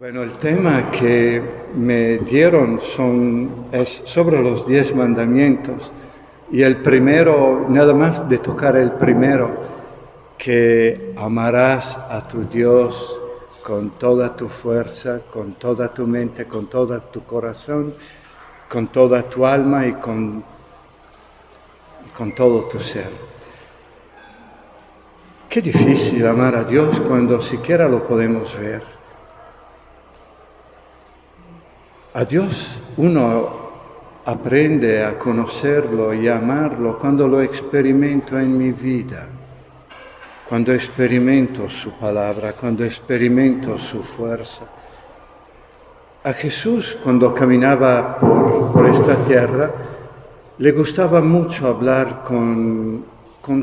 Bueno, el tema que me dieron es sobre los 10 mandamientos. Y el primero, nada más de tocar el primero, que amarás a tu Dios con toda tu fuerza, con toda tu mente, con todo tu corazón, con toda tu alma y con todo tu ser. Qué difícil amar a Dios cuando siquiera lo podemos ver. A Dios uno aprende a conocerlo y a amarlo cuando lo experimento en mi vida, cuando experimento su palabra, cuando experimento su fuerza. A Jesús, cuando caminaba por esta tierra, le gustaba mucho hablar con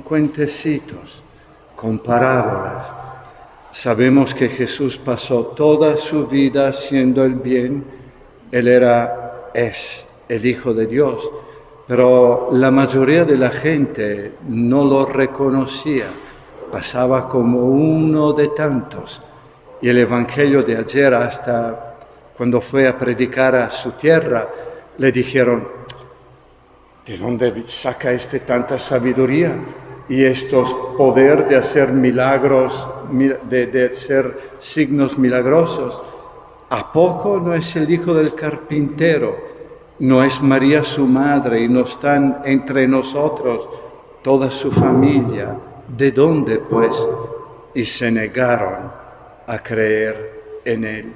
cuentecitos, con parábolas. Sabemos que Jesús pasó toda su vida haciendo el bien. Él es el Hijo de Dios, pero la mayoría de la gente no lo reconocía, pasaba como uno de tantos. Y el Evangelio de ayer, hasta cuando fue a predicar a su tierra, le dijeron: ¿de dónde saca tanta sabiduría y estos poder de hacer milagros, de hacer signos milagrosos? ¿A poco no es el hijo del carpintero? ¿No es María su madre y no están entre nosotros toda su familia? ¿De dónde, pues? Y se negaron a creer en él.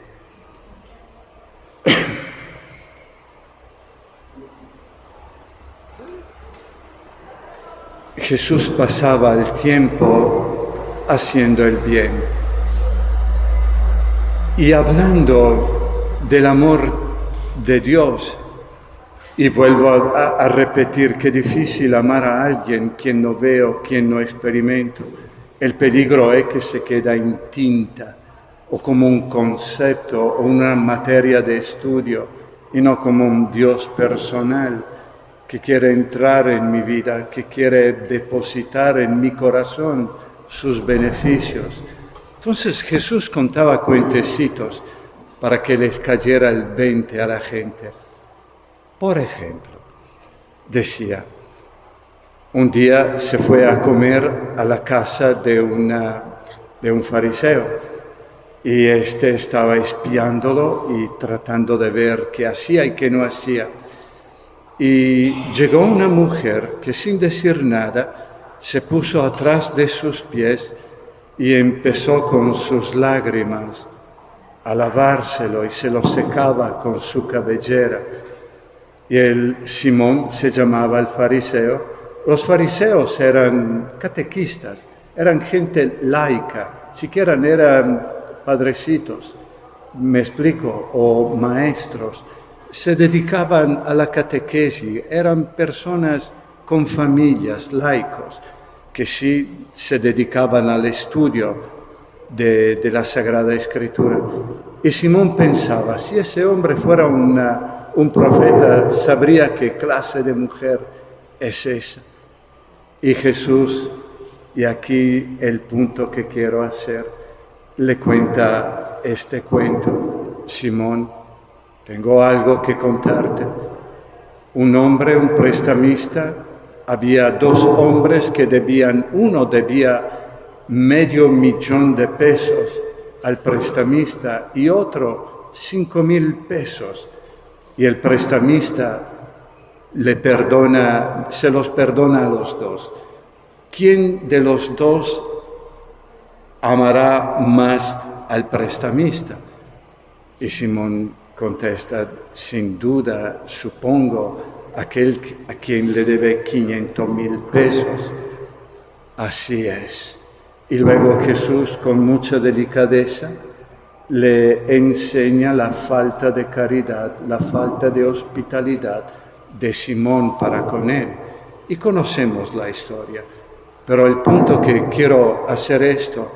Jesús pasaba el tiempo haciendo el bien. Y hablando del amor de Dios, y vuelvo a repetir que es difícil amar a alguien quien no veo, quien no experimento. El peligro es que se queda en tinta, o como un concepto, o una materia de estudio, y no como un Dios personal que quiere entrar en mi vida, que quiere depositar en mi corazón sus beneficios. Entonces Jesús contaba cuentecitos para que les cayera el 20 a la gente. Por ejemplo, decía, un día se fue a comer a la casa de un fariseo y estaba espiándolo y tratando de ver qué hacía y qué no hacía. Y llegó una mujer que sin decir nada se puso atrás de sus pies y empezó con sus lágrimas a lavárselo y se lo secaba con su cabellera. Y Simón se llamaba el fariseo. Los fariseos eran catequistas, eran gente laica, siquiera eran padrecitos, me explico, o maestros. Se dedicaban a la catequesis, eran personas con familias, laicos, que sí se dedicaban al estudio de la Sagrada Escritura. Y Simón pensaba, si ese hombre fuera un profeta, sabría qué clase de mujer es esa. Y Jesús, y aquí el punto que quiero hacer, le cuenta este cuento. Simón, tengo algo que contarte. Un hombre, un prestamista, había 2 hombres que uno debía $500,000 al prestamista y otro 5,000 pesos. Y el prestamista se los perdona a los 2. ¿Quién de los 2 amará más al prestamista? Y Simón contesta, sin duda, supongo, aquel a quien le debe 500,000 pesos. Así es. Y luego Jesús, con mucha delicadeza, le enseña la falta de caridad, la falta de hospitalidad de Simón para con él. Y conocemos la historia. Pero el punto que quiero hacer esto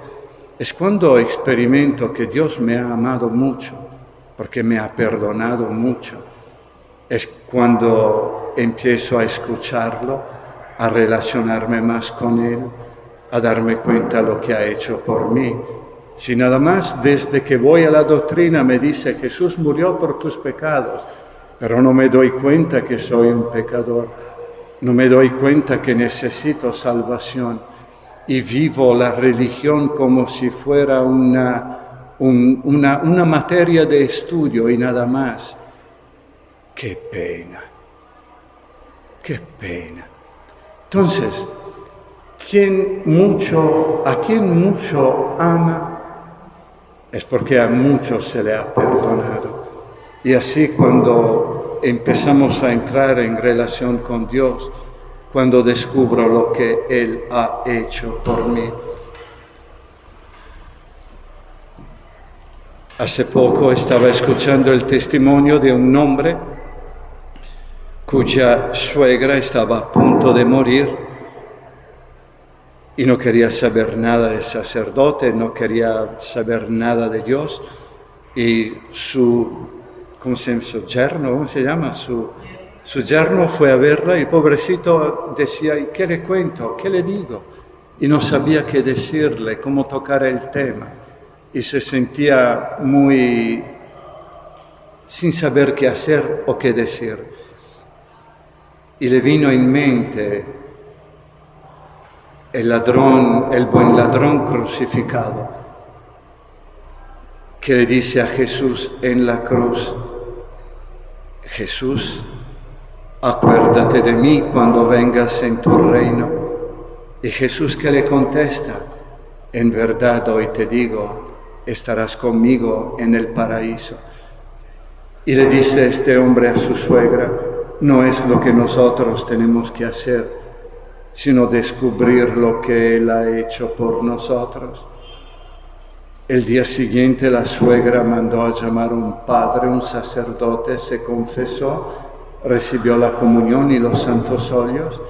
es cuando experimento que Dios me ha amado mucho, porque me ha perdonado mucho. Es cuando empiezo a escucharlo, a relacionarme más con él, a darme cuenta de lo que ha hecho por mí. Si nada más desde que voy a la doctrina me dice Jesús murió por tus pecados, pero no me doy cuenta que soy un pecador, no me doy cuenta que necesito salvación y vivo la religión como si fuera una materia de estudio y nada más. ¡Qué pena! ¡Qué pena! Entonces, a quien mucho ama, es porque a muchos se le ha perdonado. Y así cuando empezamos a entrar en relación con Dios, cuando descubro lo que Él ha hecho por mí. Hace poco estaba escuchando el testimonio de un hombre cuya suegra estaba a punto de morir y no quería saber nada del sacerdote, no quería saber nada de Dios. Y su yerno fue a verla y el pobrecito decía, ¿y qué le cuento? ¿Qué le digo? Y no sabía qué decirle, cómo tocar el tema. Y se sentía muy sin saber qué hacer o qué decir. Y le vino en mente el buen ladrón crucificado, que le dice a Jesús en la cruz, Jesús, acuérdate de mí cuando vengas en tu reino. Y Jesús que le contesta, en verdad hoy te digo, estarás conmigo en el paraíso. Y le dice este hombre a su suegra, no es lo que nosotros tenemos que hacer, sino descubrir lo que Él ha hecho por nosotros. El día siguiente la suegra mandó a llamar un padre, un sacerdote, se confesó, recibió la comunión y los santos óleos.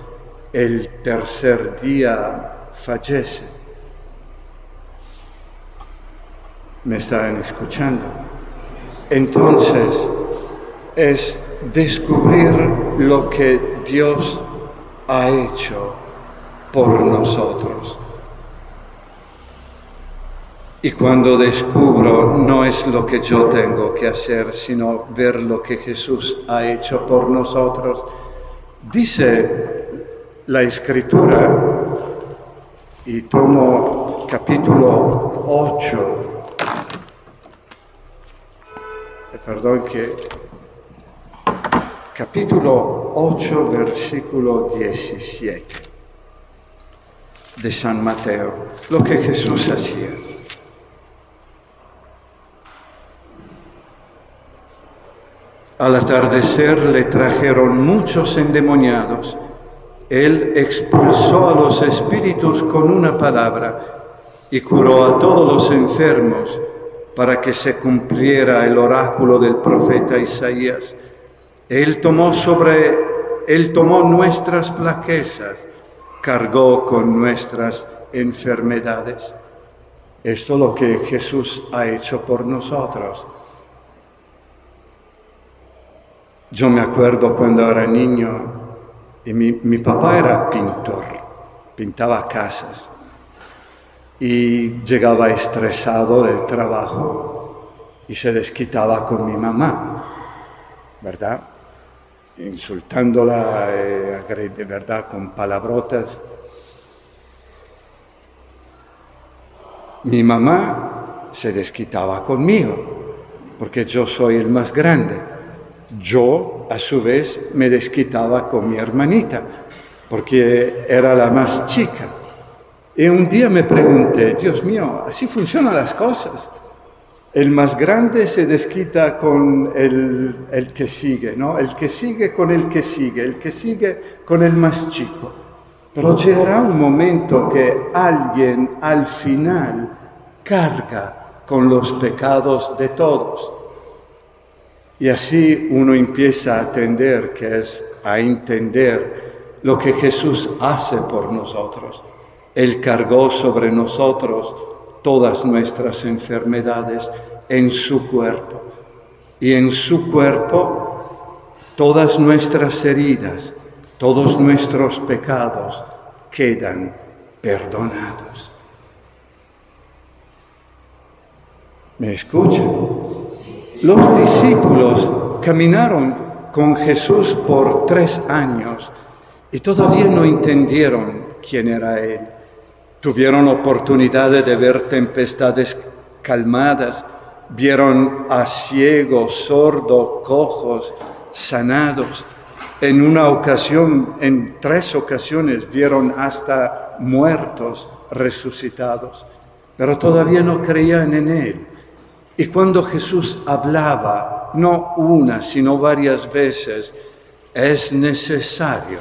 El tercer día fallece. ¿Me están escuchando? Entonces, es descubrir lo que Dios ha hecho por nosotros. Y cuando descubro, no es lo que yo tengo que hacer, sino ver lo que Jesús ha hecho por nosotros. Dice la Escritura, y tomo capítulo 8, capítulo 8, versículo 17 de San Mateo, lo que Jesús hacía. Al atardecer le trajeron muchos endemoniados. Él expulsó a los espíritus con una palabra y curó a todos los enfermos para que se cumpliera el oráculo del profeta Isaías. Él tomó nuestras flaquezas, cargó con nuestras enfermedades. Esto es lo que Jesús ha hecho por nosotros. Yo me acuerdo cuando era niño, y mi papá era pintor, pintaba casas, y llegaba estresado del trabajo y se desquitaba con mi mamá, ¿verdad? Insultándola, ¿verdad? Con palabrotas. Mi mamá se desquitaba conmigo, porque yo soy el más grande. Yo, a su vez, me desquitaba con mi hermanita, porque era la más chica. Y un día me pregunté, Dios mío, ¿así funcionan las cosas? El más grande se desquita con el que sigue, ¿no? El que sigue con el que sigue con el más chico. Pero llegará un momento que alguien al final carga con los pecados de todos. Y así uno empieza a entender lo que Jesús hace por nosotros. Él cargó sobre nosotros todas nuestras enfermedades en su cuerpo. Y en su cuerpo todas nuestras heridas, todos nuestros pecados quedan perdonados. ¿Me escuchan? Los discípulos caminaron con Jesús por 3 años y todavía no entendieron quién era Él. Tuvieron oportunidad de ver tempestades calmadas, vieron a ciegos, sordos, cojos, sanados. En una ocasión, en 3 ocasiones, vieron hasta muertos resucitados, pero todavía no creían en Él. Y cuando Jesús hablaba, no una, sino varias veces, es necesario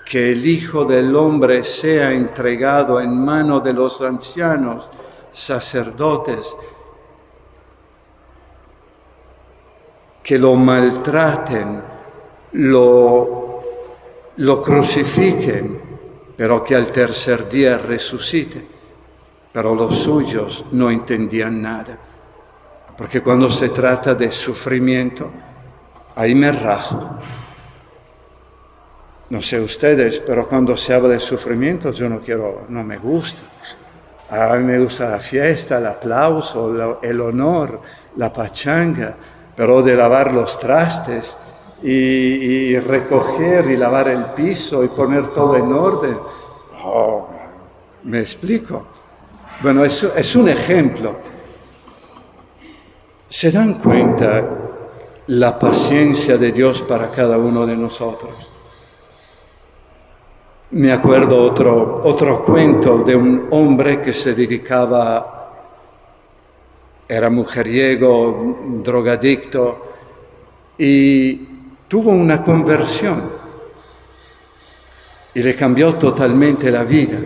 que el Hijo del Hombre sea entregado en mano de los ancianos, sacerdotes, que lo maltraten, lo crucifiquen, pero que al tercer día resucite. Pero los suyos no entendían nada, porque cuando se trata de sufrimiento, ahí me rajo. No sé ustedes, pero cuando se habla de sufrimiento yo no me gusta. A mí me gusta la fiesta, el aplauso, el honor, la pachanga, pero de lavar los trastes y recoger y lavar el piso y poner todo en orden. Oh, ¿me explico? Bueno, es un ejemplo. ¿Se dan cuenta la paciencia de Dios para cada uno de nosotros? Me acuerdo otro cuento de un hombre que se dedicaba, era mujeriego, drogadicto, y tuvo una conversión y le cambió totalmente la vida.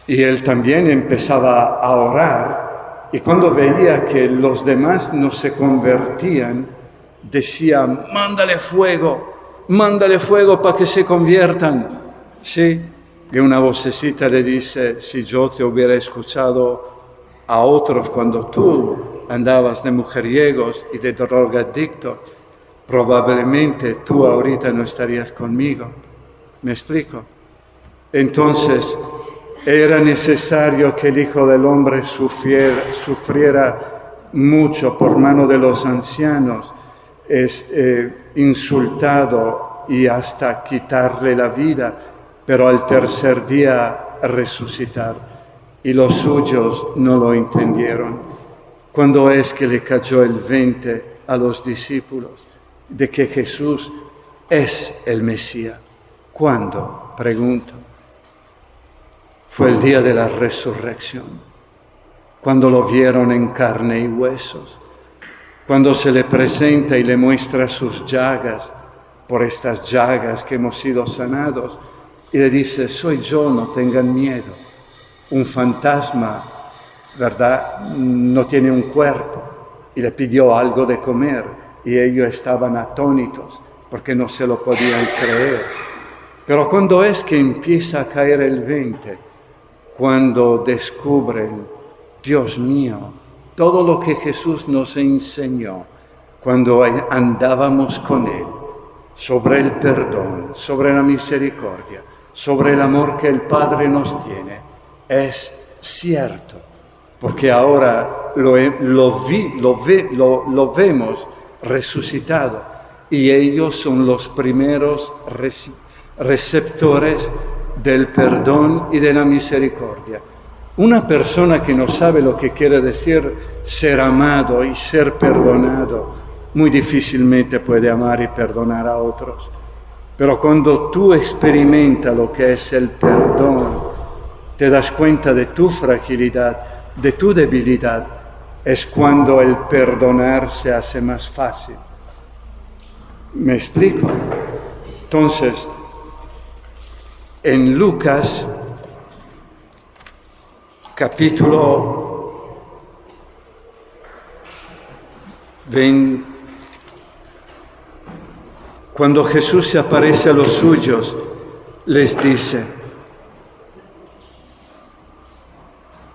Y él también empezaba a orar, y cuando veía que los demás no se convertían, decía: mándale fuego para que se conviertan. Sí, y una vocecita le dice: si yo te hubiera escuchado a otros cuando tú andabas de mujeriegos y de drogadicto, probablemente tú ahorita no estarías conmigo. ¿Me explico? Entonces, era necesario que el Hijo del Hombre sufriera mucho por mano de los ancianos, insultado y hasta quitarle la vida, pero al tercer día resucitar. Y los suyos no lo entendieron. ¿Cuándo es que le cayó el 20 a los discípulos de que Jesús es el Mesías? ¿Cuándo? Pregunto. Fue el día de la resurrección, cuando lo vieron en carne y huesos, cuando se le presenta y le muestra sus llagas, por estas llagas que hemos sido sanados, y le dice: soy yo, no tengan miedo. Un fantasma, ¿verdad?, no tiene un cuerpo, y le pidió algo de comer, y ellos estaban atónitos, porque no se lo podían creer. Pero cuando es que empieza a caer el 20, cuando descubren, Dios mío, todo lo que Jesús nos enseñó cuando andábamos con Él, sobre el perdón, sobre la misericordia, sobre el amor que el Padre nos tiene, es cierto, porque ahora lo vemos resucitado, y ellos son los primeros receptores del perdón y de la misericordia. Una persona que no sabe lo que quiere decir ser amado y ser perdonado, muy difícilmente puede amar y perdonar a otros. Pero cuando tú experimentas lo que es el perdón, te das cuenta de tu fragilidad, de tu debilidad, es cuando el perdonar se hace más fácil. ¿Me explico? Entonces, en Lucas, capítulo 20, cuando Jesús se aparece a los suyos, les dice: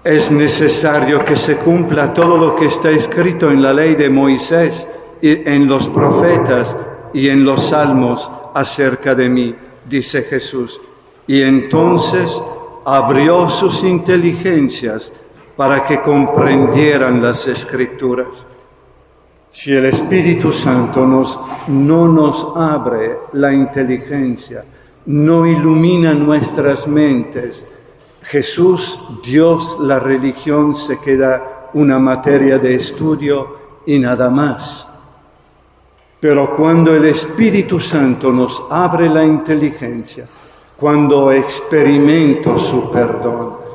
es necesario que se cumpla todo lo que está escrito en la ley de Moisés, y en los profetas y en los salmos acerca de mí, dice Jesús. Y entonces abrió sus inteligencias para que comprendieran las Escrituras. Si el Espíritu Santo no nos abre la inteligencia, no ilumina nuestras mentes, Jesús, Dios, la religión se queda una materia de estudio y nada más. Pero cuando el Espíritu Santo nos abre la inteligencia, cuando experimento su perdón,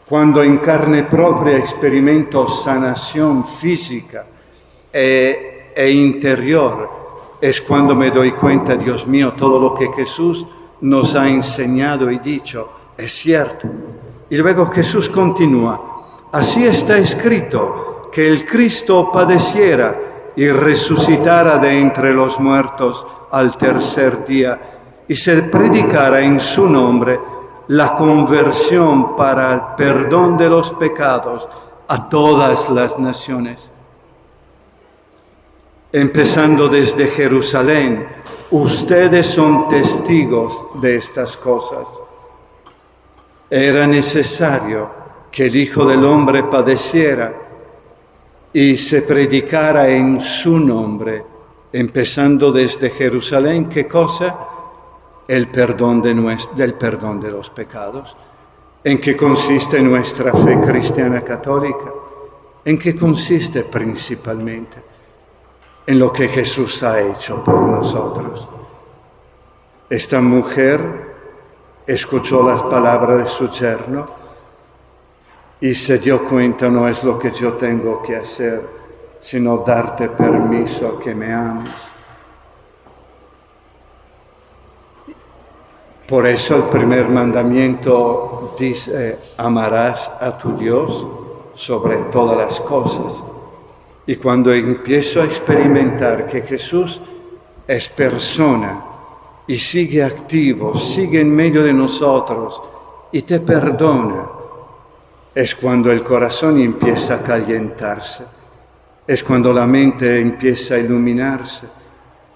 cuando en carne propia experimento sanación física e interior, es cuando me doy cuenta, Dios mío, todo lo que Jesús nos ha enseñado y dicho es cierto. Y luego Jesús continúa, así está escrito, que el Cristo padeciera y resucitara de entre los muertos al tercer día, y se predicara en su nombre la conversión para el perdón de los pecados a todas las naciones. Empezando desde Jerusalén, ustedes son testigos de estas cosas. Era necesario que el Hijo del Hombre padeciera y se predicara en su nombre, empezando desde Jerusalén, ¿qué cosa? El perdón del perdón de los pecados. ¿En qué consiste nuestra fe cristiana católica? ¿En qué consiste principalmente? En lo que Jesús ha hecho por nosotros. Esta mujer escuchó las palabras de su yerno y se dio cuenta, no es lo que yo tengo que hacer, sino darte permiso a que me ames. Por eso el primer mandamiento dice, amarás a tu Dios sobre todas las cosas. Y cuando empiezo a experimentar que Jesús es persona y sigue activo, sigue en medio de nosotros y te perdona, es cuando el corazón empieza a calentarse, es cuando la mente empieza a iluminarse,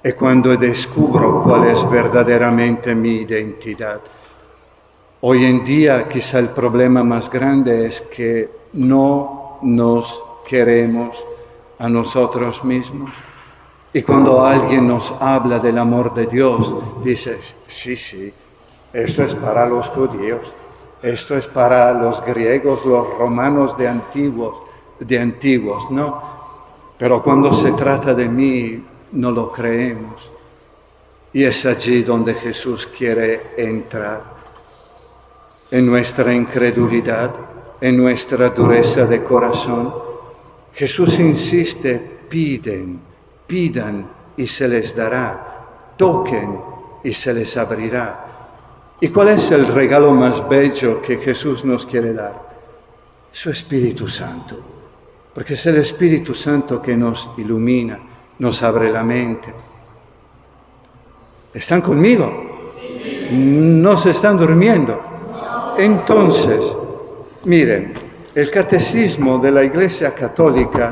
es cuando descubro cuál es verdaderamente mi identidad. Hoy en día quizá el problema más grande es que no nos queremos a nosotros mismos. Y cuando alguien nos habla del amor de Dios, dices, sí, esto es para los judíos, esto es para los griegos, los romanos de antiguos, ¿no? Pero cuando se trata de mí, no lo creemos. Y es allí donde Jesús quiere entrar. En nuestra incredulidad, en nuestra dureza de corazón, Jesús insiste, pidan y se les dará, toquen y se les abrirá. ¿Y cuál es el regalo más bello que Jesús nos quiere dar? Su Espíritu Santo, porque es el Espíritu Santo que nos ilumina, nos abre la mente. ¿Están conmigo? ¿No se están durmiendo? Entonces, miren, el catecismo de la Iglesia Católica,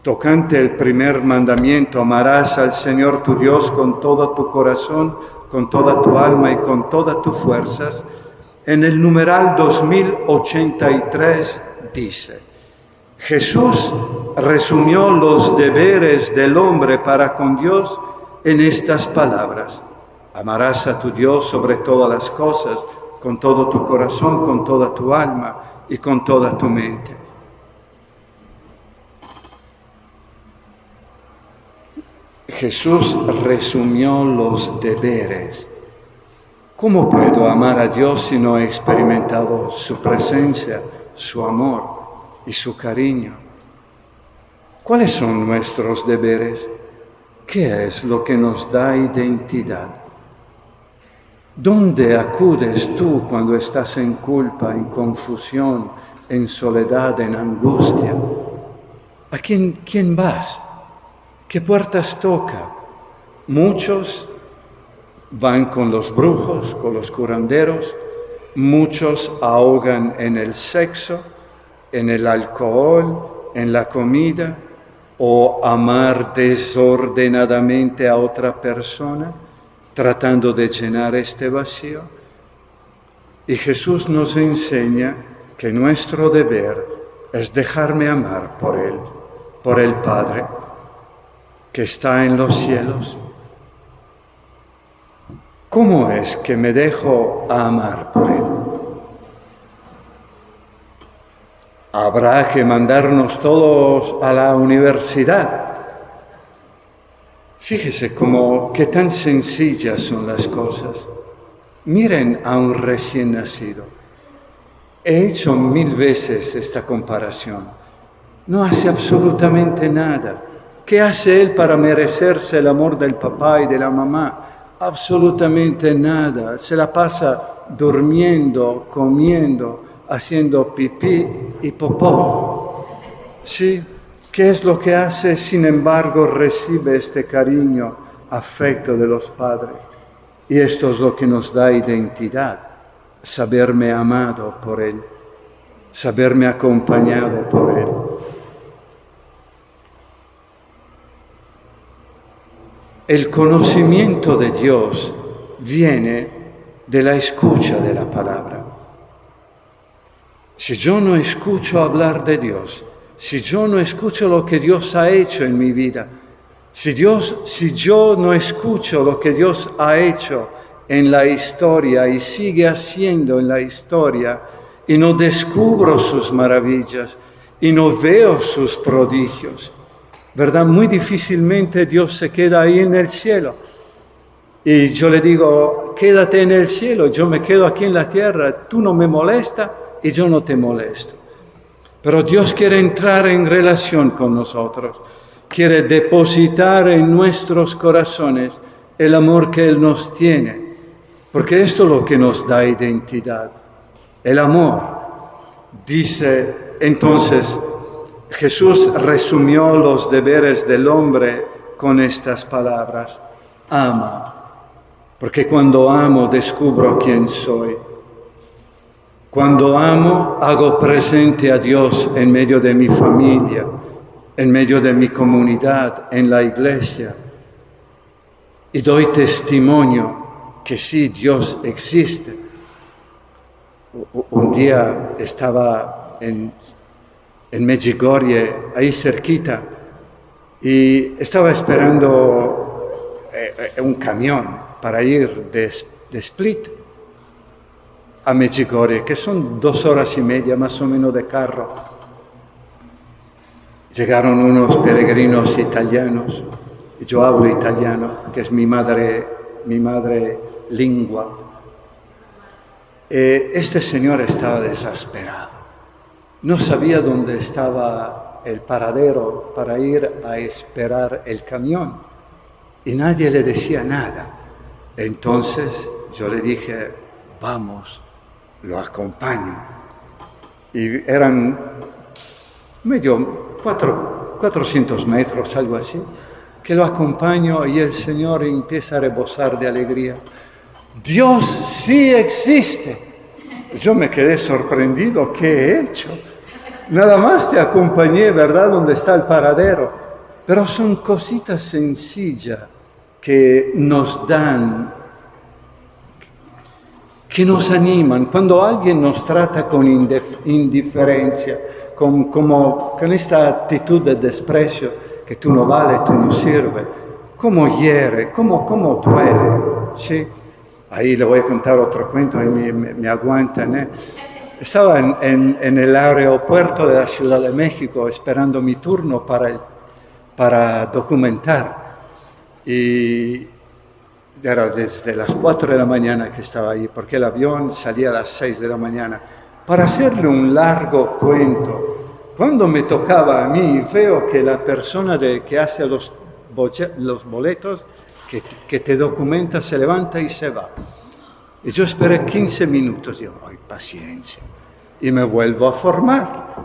tocante el primer mandamiento, amarás al Señor tu Dios con todo tu corazón, con toda tu alma y con todas tus fuerzas, en el numeral 2083 dice, Jesús resumió los deberes del hombre para con Dios en estas palabras, amarás a tu Dios sobre todas las cosas, con todo tu corazón, con toda tu alma y con toda tu mente. Jesús resumió los deberes. ¿Cómo puedo amar a Dios si no he experimentado su presencia, su amor y su cariño? ¿Cuáles son nuestros deberes? ¿Qué es lo que nos da identidad? ¿Dónde acudes tú cuando estás en culpa, en confusión, en soledad, en angustia? ¿A quién vas? ¿Qué puertas toca? Muchos van con los brujos, con los curanderos, muchos ahogan en el sexo, en el alcohol, en la comida, o amar desordenadamente a otra persona, tratando de llenar este vacío. Y Jesús nos enseña que nuestro deber es dejarme amar por Él, por el Padre que está en los cielos. ¿Cómo es que me dejo amar por Él? Habrá que mandarnos todos a la universidad. Fíjese qué tan sencillas son las cosas. Miren a un recién nacido. He hecho 1000 veces esta comparación. No hace absolutamente nada. ¿Qué hace él para merecerse el amor del papá y de la mamá? Absolutamente nada. Se la pasa durmiendo, comiendo, haciendo pipí y popó. Sí, ¿qué es lo que hace? Sin embargo, recibe este cariño, afecto de los padres. Y esto es lo que nos da identidad, saberme amado por Él, saberme acompañado por Él. El conocimiento de Dios viene de la escucha de la palabra. Si yo no escucho hablar de Dios, si yo no escucho lo que Dios ha hecho en mi vida, si yo no escucho lo que Dios ha hecho en la historia y sigue haciendo en la historia, y no descubro sus maravillas, y no veo sus prodigios, ¿verdad? Muy difícilmente Dios se queda ahí en el cielo. Y yo le digo, quédate en el cielo, yo me quedo aquí en la tierra, tú no me molestas y yo no te molesto. Pero Dios quiere entrar en relación con nosotros, quiere depositar en nuestros corazones el amor que Él nos tiene, porque esto es lo que nos da identidad, el amor. Dice entonces, Jesús resumió los deberes del hombre con estas palabras: ama, porque cuando amo descubro quién soy. Cuando amo hago presente a Dios en medio de mi familia, en medio de mi comunidad, en la iglesia, y doy testimonio que sí, Dios existe. Un día estaba en Medjugorje, ahí cerquita, y estaba esperando un camión para ir de Split a Medjugorje, que son 2 horas y media más o menos de carro. Llegaron unos peregrinos italianos, y yo hablo italiano, que es mi madre lingua. Este señor estaba desesperado. No sabía dónde estaba el paradero para ir a esperar el camión y nadie le decía nada. Entonces yo le dije, vamos, lo acompaño. Y eran 400 metros, algo así, que lo acompaño y el Señor empieza a rebosar de alegría. Dios sí existe. Yo me quedé sorprendido. ¿Qué he hecho? Nada más te acompañé, ¿verdad? Donde está el paradero. Pero son cositas sencillas que nos dan, que nos animan. Cuando alguien nos trata con indiferencia, con esta actitud de desprecio, que tú no vales, tú no sirves, ¿cómo hiere? ¿Cómo duele? ¿Sí? Ahí le voy a contar otro cuento, ahí me aguantan, Estaba en el aeropuerto de la Ciudad de México esperando mi turno para documentar. Y era desde las 4 de la mañana que estaba ahí, porque el avión salía a las 6 de la mañana. Para hacerle un largo cuento, cuando me tocaba a mí, veo que la persona que hace los boletos, que te documenta, se levanta y se va. Y yo esperé 15 minutos, digo, ay, paciencia. Y me vuelvo a formar,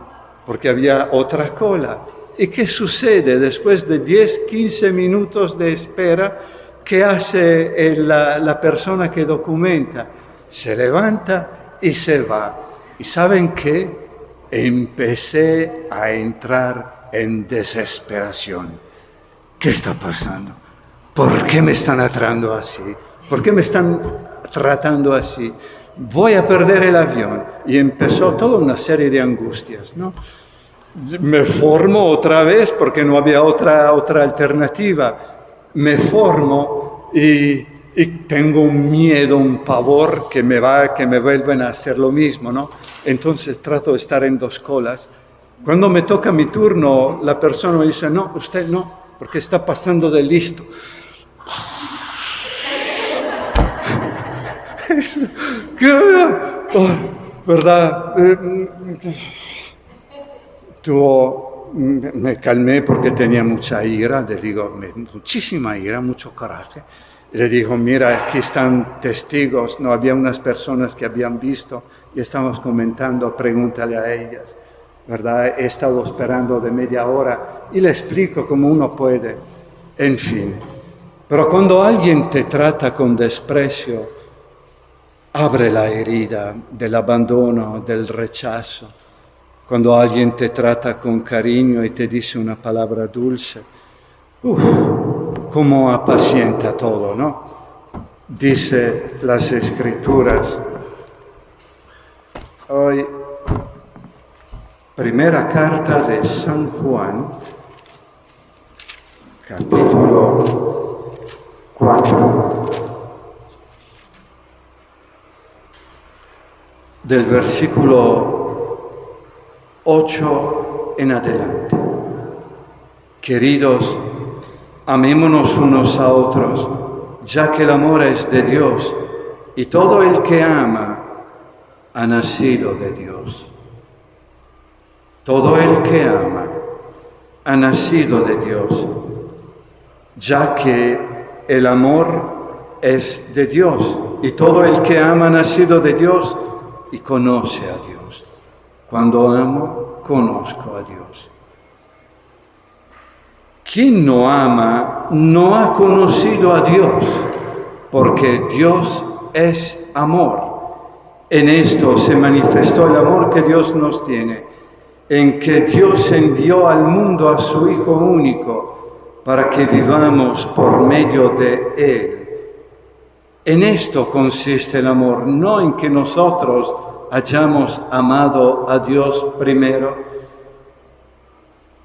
porque había otra cola. ¿Y qué sucede? Después de 10, 15 minutos de espera, ¿qué hace la persona que documenta? Se levanta y se va. ¿Y saben qué? Empecé a entrar en desesperación. ¿Qué está pasando? ¿Por qué me están tratando así? ¿Por qué me están tratando así? voy a perder el avión. Y empezó toda una serie de angustias, ¿no? Me formo otra vez porque no había otra alternativa. Me formo y tengo un miedo, un pavor que me vuelven a hacer lo mismo, ¿no? Entonces trato de estar en dos colas. Cuando me toca mi turno, la persona me dice, no, usted no, porque está pasando de listo. ¿Verdad? Me calmé porque tenía mucha ira, le digo, muchísima ira, mucho coraje. Le digo, mira, aquí están testigos, no había unas personas que habían visto y estamos comentando, pregúntale a ellas, ¿verdad? He estado esperando de media hora y le explico cómo uno puede, en fin. Pero cuando alguien te trata con desprecio, abre la herida del abandono, del rechazo. Cuando alguien te trata con cariño y te dice una palabra dulce, cómo apacienta todo, ¿no? Dice las Escrituras. Hoy, primera carta de San Juan, capítulo 4, del versículo 8 en adelante. Queridos, amémonos unos a otros, ya que el amor es de Dios, y todo el que ama ha nacido de Dios. Todo el que ama ha nacido de Dios, ya que el amor es de Dios, y todo el que ama ha nacido de Dios y conoce a Dios. Cuando amo, conozco a Dios. Quien no ama no ha conocido a Dios, porque Dios es amor. En esto se manifestó el amor que Dios nos tiene, en que Dios envió al mundo a su Hijo único para que vivamos por medio de Él. En esto consiste el amor, no en que nosotros hayamos amado a Dios primero,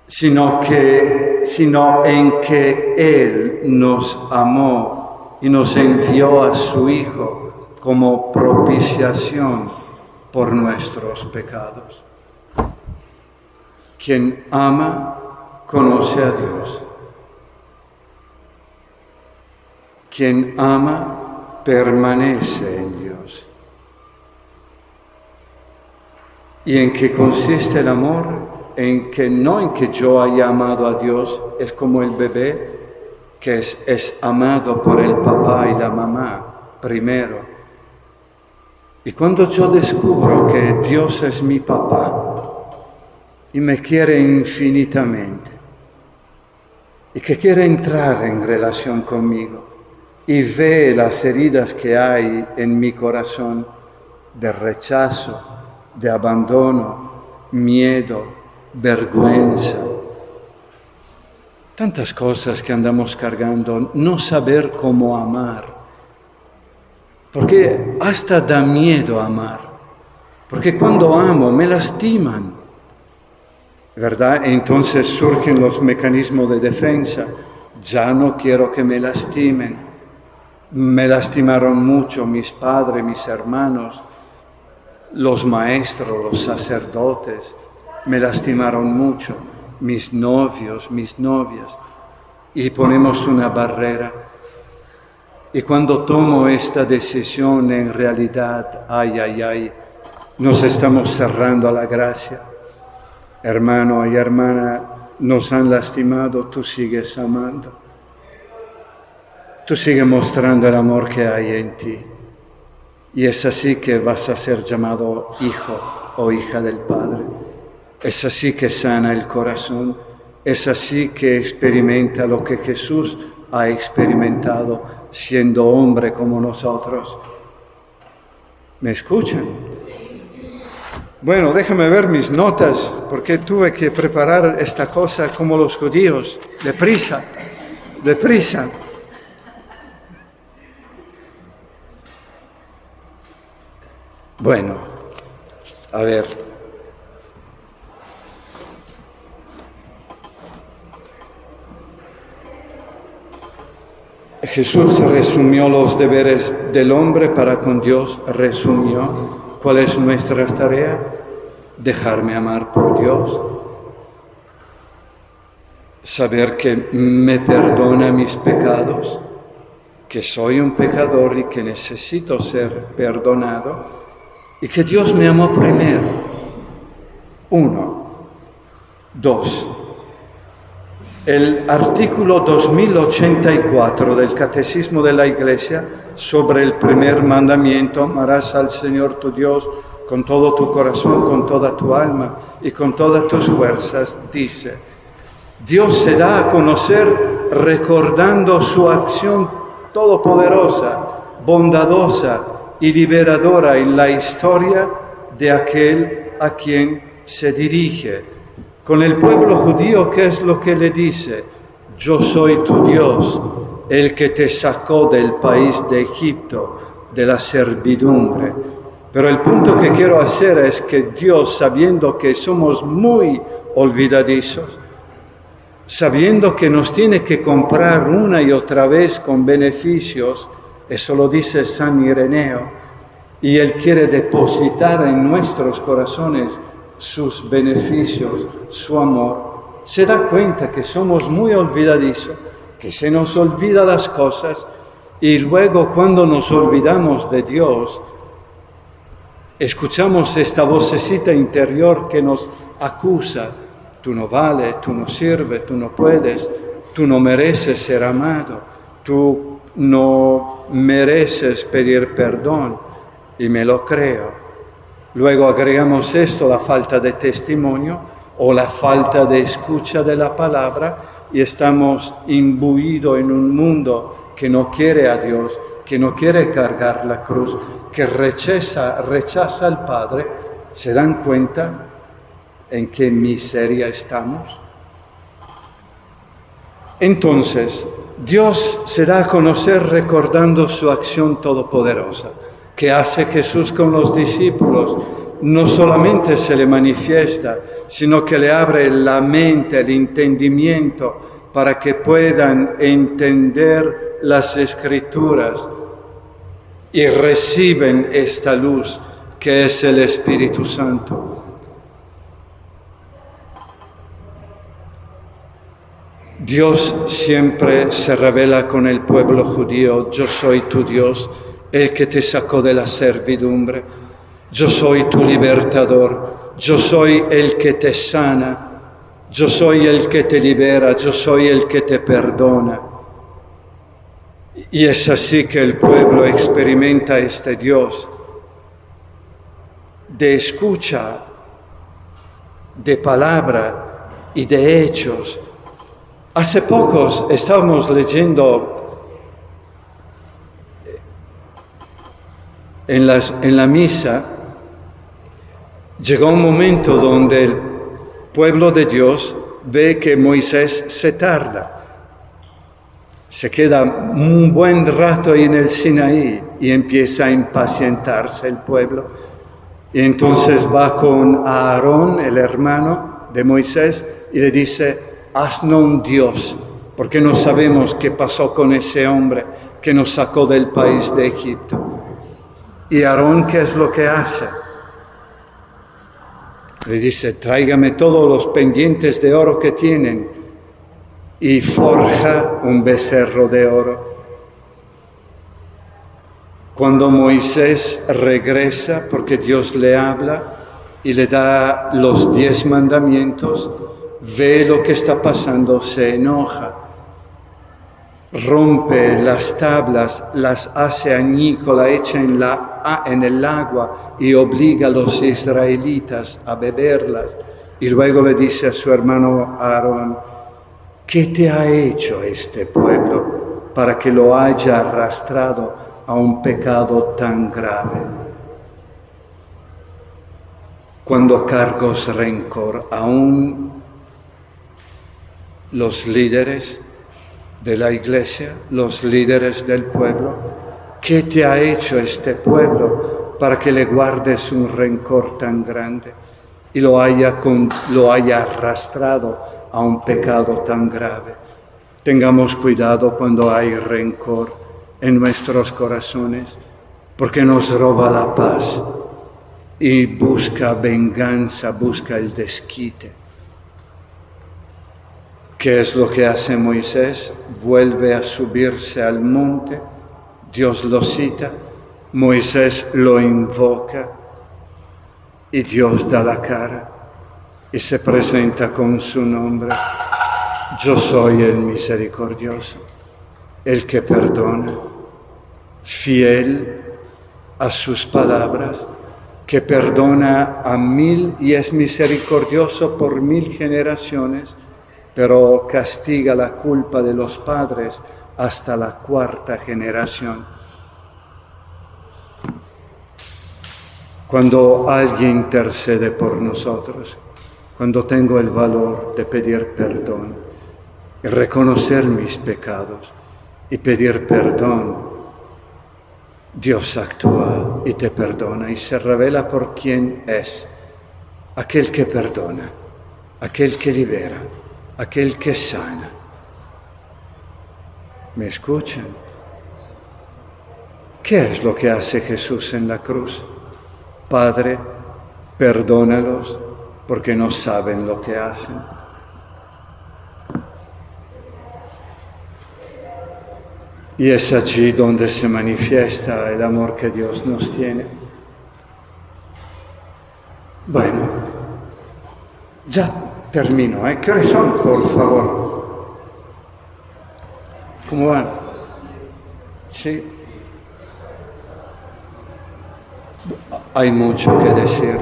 sino en que Él nos amó y nos envió a su Hijo como propiciación por nuestros pecados. Quien ama, conoce a Dios. Quien ama, permanece en Dios. ¿Y en qué consiste el amor? En que yo haya amado a Dios, es como el bebé que es amado por el papá y la mamá primero. Y cuando yo descubro que Dios es mi papá y me quiere infinitamente y que quiere entrar en relación conmigo y ve las heridas que hay en mi corazón de rechazo, de abandono, miedo, vergüenza, tantas cosas que andamos cargando, no saber cómo amar, porque hasta da miedo amar, porque cuando amo me lastiman, ¿verdad? Entonces surgen los mecanismos de defensa, ya no quiero que me lastimen, me lastimaron mucho mis padres, mis hermanos, los maestros, los sacerdotes, me lastimaron mucho, mis novios, mis novias, y ponemos una barrera. Y cuando tomo esta decisión, en realidad, nos estamos cerrando a la gracia. Hermano y hermana, nos han lastimado, tú sigues amando. Tú sigues mostrando el amor que hay en ti. Y es así que vas a ser llamado hijo o hija del Padre. Es así que sana el corazón, es así que experimenta lo que Jesús ha experimentado siendo hombre como nosotros. ¿Me escuchan? Bueno, déjame ver mis notas, porque tuve que preparar esta cosa como los judíos, deprisa. Bueno, a ver. Jesús resumió los deberes del hombre para con Dios, resumió cuál es nuestra tarea, dejarme amar por Dios, saber que me perdona mis pecados, que soy un pecador y que necesito ser perdonado, y que Dios me amó primero. 1. 2. El artículo 2084 del Catecismo de la Iglesia sobre el primer mandamiento, amarás al Señor tu Dios con todo tu corazón, con toda tu alma y con todas tus fuerzas, dice: Dios se da a conocer recordando su acción todopoderosa, bondadosa y liberadora en la historia de aquel a quien se dirige. Con el pueblo judío, ¿qué es lo que le dice? Yo soy tu Dios, el que te sacó del país de Egipto, de la servidumbre. Pero el punto que quiero hacer es que Dios, sabiendo que somos muy olvidadizos, sabiendo que nos tiene que comprar una y otra vez con beneficios, eso lo dice San Ireneo, y Él quiere depositar en nuestros corazones sus beneficios, su amor, se da cuenta que somos muy olvidadizos, que se nos olvidan las cosas, y luego cuando nos olvidamos de Dios, escuchamos esta vocecita interior que nos acusa: tú no vales, tú no sirves, tú no puedes, tú no mereces ser amado, tú no mereces pedir perdón, y me lo creo. Luego agregamos esto, la falta de testimonio o la falta de escucha de la palabra, y estamos imbuidos en un mundo que no quiere a Dios, que no quiere cargar la cruz, que rechaza al Padre. ¿Se dan cuenta en qué miseria estamos? Entonces, Dios se da a conocer recordando su acción todopoderosa. Que hace Jesús con los discípulos, no solamente se le manifiesta, sino que le abre la mente, el entendimiento, para que puedan entender las Escrituras y reciben esta luz que es el Espíritu Santo. Dios siempre se revela con el pueblo judío: yo soy tu Dios, el que te sacó de la servidumbre, yo soy tu libertador, yo soy el que te sana, yo soy el que te libera, yo soy el que te perdona. Y es así que el pueblo experimenta este Dios de escucha, de palabra y de hechos. Hace pocos estábamos leyendo en la misa, llegó un momento donde el pueblo de Dios ve que Moisés se tarda. Se queda un buen rato ahí en el Sinaí y empieza a impacientarse el pueblo. Y entonces va con Aarón, el hermano de Moisés, y le dice: haznos un Dios, porque no sabemos qué pasó con ese hombre que nos sacó del país de Egipto. Y Aarón, ¿qué es lo que hace? Le dice: tráigame todos los pendientes de oro que tienen, y forja un becerro de oro. Cuando Moisés regresa, porque Dios le habla y le da los 10 mandamientos, ve lo que está pasando, se enoja, rompe las tablas, las hace añicos, la echa en el agua y obliga a los israelitas a beberlas. Y luego le dice a su hermano Aarón: ¿qué te ha hecho este pueblo para que lo haya arrastrado a un pecado tan grave? Cuando cargos rencor, aún los líderes de la iglesia, los líderes del pueblo, ¿qué te ha hecho este pueblo para que le guardes un rencor tan grande y lo haya arrastrado a un pecado tan grave. Tengamos cuidado cuando hay rencor en nuestros corazones, porque nos roba la paz y busca venganza, busca el desquite. ¿Qué es lo que hace Moisés? Vuelve a subirse al monte, Dios lo cita, Moisés lo invoca y Dios da la cara y se presenta con su nombre. Yo soy el misericordioso, el que perdona, fiel a sus palabras, que perdona a 1000 y es misericordioso por 1000 generaciones, pero castiga la culpa de los padres hasta la 4ª generación. Cuando alguien intercede por nosotros, cuando tengo el valor de pedir perdón y reconocer mis pecados y pedir perdón, Dios actúa y te perdona y se revela por quién es, aquel que perdona, aquel que libera, aquel que sana. ¿Me escuchan? ¿Qué es lo que hace Jesús en la cruz? Padre, perdónalos porque no saben lo que hacen. Y es allí donde se manifiesta el amor que Dios nos tiene. Bueno, ya termino, ¿Qué hora son, por favor? ¿Cómo van? Sí. Hay mucho que decir,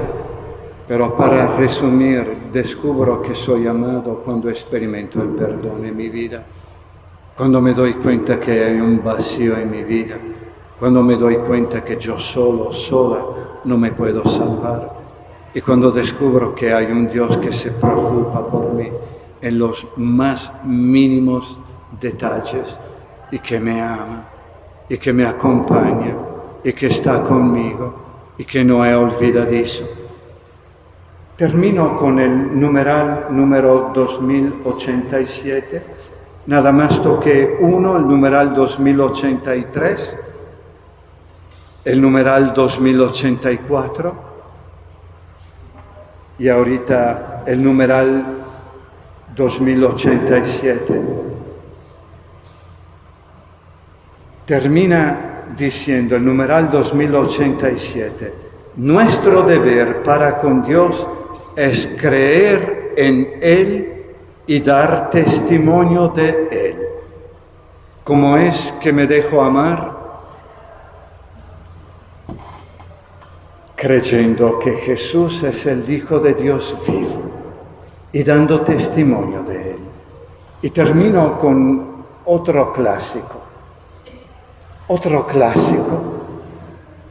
pero para resumir, descubro que soy amado cuando experimento el perdón en mi vida, cuando me doy cuenta que hay un vacío en mi vida, cuando me doy cuenta que yo sola, no me puedo salvar, y cuando descubro que hay un Dios que se preocupa por mí en los más mínimos detalles, y que me ama, y que me acompaña, y que está conmigo, y que no es olvidadizo. Termino con el numeral número 2087. Nada más toqué uno, el numeral 2083, el numeral 2084 y ahorita el numeral 2087. Termina diciendo el numeral 2087, nuestro deber para con Dios es creer en Él y dar testimonio de Él. ¿Cómo es que me dejo amar? Creyendo que Jesús es el Hijo de Dios vivo y dando testimonio de Él. Y termino con otro clásico.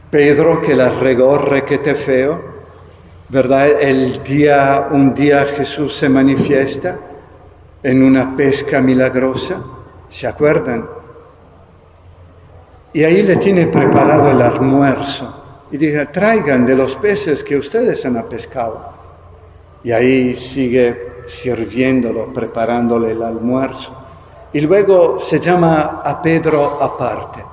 Pedro, que la regó requete feo, ¿verdad? Un día Jesús se manifiesta en una pesca milagrosa, ¿se acuerdan? Y ahí le tiene preparado el almuerzo. Y dice, traigan de los peces que ustedes han pescado. Y ahí sigue sirviéndolo, preparándole el almuerzo. Y luego se llama a Pedro aparte.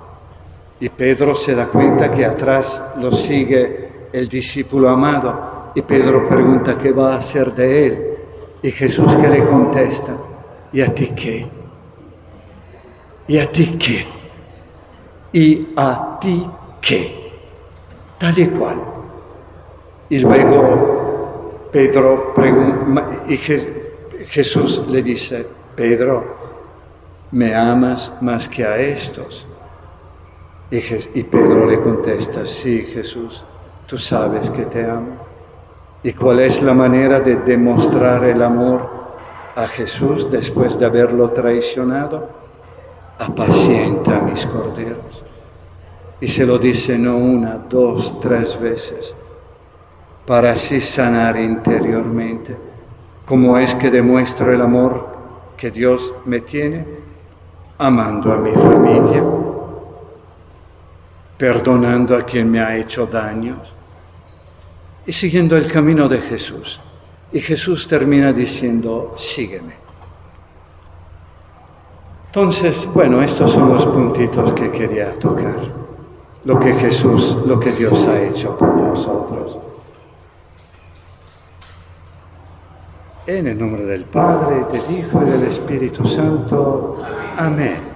Y Pedro se da cuenta que atrás lo sigue el discípulo amado. Y Pedro pregunta qué va a hacer de él. Y Jesús que le contesta, ¿y a ti qué? ¿Y a ti qué? ¿Y a ti qué? Tal y cual. Y luego Pedro pregunta, y Jesús le dice, Pedro, ¿me amas más que a estos? Y Pedro le contesta, sí, Jesús, tú sabes que te amo. ¿Y cuál es la manera de demostrar el amor a Jesús después de haberlo traicionado? Apacienta a mis corderos. Y se lo dice no 1, 2, 3 veces, para así sanar interiormente. ¿Cómo es que demuestro el amor que Dios me tiene? Amando a mi familia, perdonando a quien me ha hecho daño y siguiendo el camino de Jesús. Y Jesús termina diciendo, sígueme. Entonces, bueno, estos son los puntitos que quería tocar. Lo que Dios ha hecho por nosotros. En el nombre del Padre, del Hijo y del Espíritu Santo. Amén.